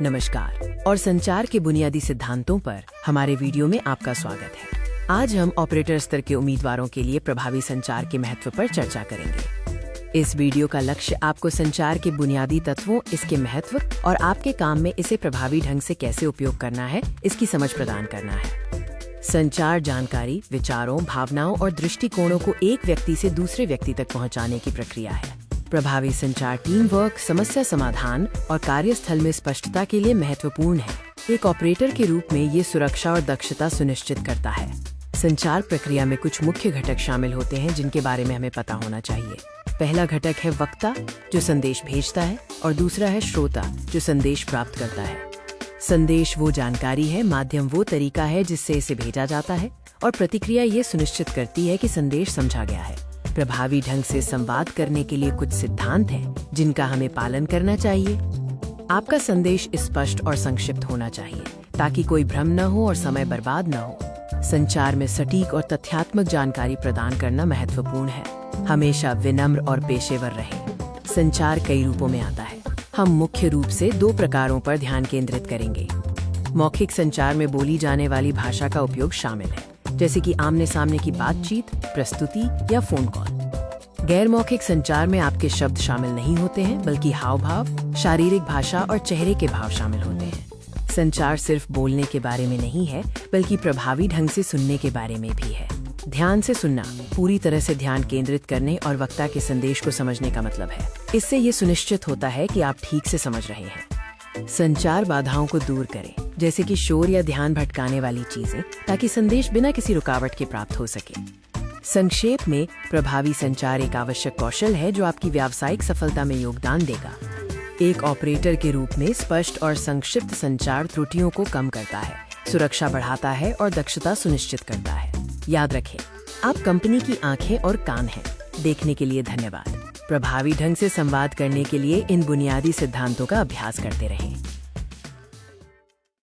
नमस्कार और संचार के बुनियादी सिद्धांतों पर हमारे वीडियो में आपका स्वागत है। आज हम ऑपरेटर स्तर के उम्मीदवारों के लिए प्रभावी संचार के महत्व पर चर्चा करेंगे। इस वीडियो का लक्ष्य आपको संचार के बुनियादी तत्वों, इसके महत्व और आपके काम में इसे प्रभावी ढंग से कैसे उपयोग करना है, इसकी समझ प्रदान करना है। संचार जानकारी, विचारों, भावनाओं और दृष्टिकोणों को एक व्यक्ति से दूसरे व्यक्ति तक पहुंचाने की प्रक्रिया है। प्रभावी संचार टीम वर्क, समस्या समाधान और कार्यस्थल में स्पष्टता के लिए महत्वपूर्ण है। एक ऑपरेटर के रूप में ये सुरक्षा और दक्षता सुनिश्चित करता है। संचार प्रक्रिया में कुछ मुख्य घटक शामिल होते हैं जिनके बारे में हमें पता होना चाहिए। पहला घटक है वक्ता, जो संदेश भेजता है, और दूसरा है श्रोता, जो संदेश प्राप्त करता है। संदेश वो जानकारी है, माध्यम वो तरीका है जिससे इसे भेजा जाता है, और प्रतिक्रिया ये सुनिश्चित करती है कि संदेश समझा गया है। प्रभावी ढंग से संवाद करने के लिए कुछ सिद्धांत हैं जिनका हमें पालन करना चाहिए। आपका संदेश स्पष्ट और संक्षिप्त होना चाहिए ताकि कोई भ्रम न हो और समय बर्बाद न हो। संचार में सटीक और तथ्यात्मक जानकारी प्रदान करना महत्वपूर्ण है। हमेशा विनम्र और पेशेवर रहें। संचार कई रूपों में आता है। हम मुख्य रूप से 2 प्रकारों पर ध्यान केंद्रित करेंगे। मौखिक संचार में बोली जाने वाली भाषा का उपयोग शामिल है, जैसे कि आमने सामने की बातचीत, प्रस्तुति या फोन कॉल। गैर मौखिक संचार में आपके शब्द शामिल नहीं होते हैं, बल्कि हाव भाव, शारीरिक भाषा और चेहरे के भाव शामिल होते हैं। संचार सिर्फ बोलने के बारे में नहीं है, बल्कि प्रभावी ढंग से सुनने के बारे में भी है। ध्यान से सुनना, पूरी तरह से ध्यान केंद्रित करने और वक्ता के संदेश को समझने का मतलब है। इससे ये सुनिश्चित होता है कि आप ठीक से समझ रहे हैं। संचार बाधाओं को दूर करें, जैसे कि शोर या ध्यान भटकाने वाली चीजें, ताकि संदेश बिना किसी रुकावट के प्राप्त हो सके। संक्षेप में, प्रभावी संचार एक आवश्यक कौशल है जो आपकी व्यावसायिक सफलता में योगदान देगा। एक ऑपरेटर के रूप में स्पष्ट और संक्षिप्त संचार त्रुटियों को कम करता है, सुरक्षा बढ़ाता है और दक्षता सुनिश्चित करता है। याद रखें, आप कंपनी की आंखें और कान हैं। देखने के लिए धन्यवाद। प्रभावी ढंग से संवाद करने के लिए इन बुनियादी सिद्धांतों का अभ्यास करते रहें।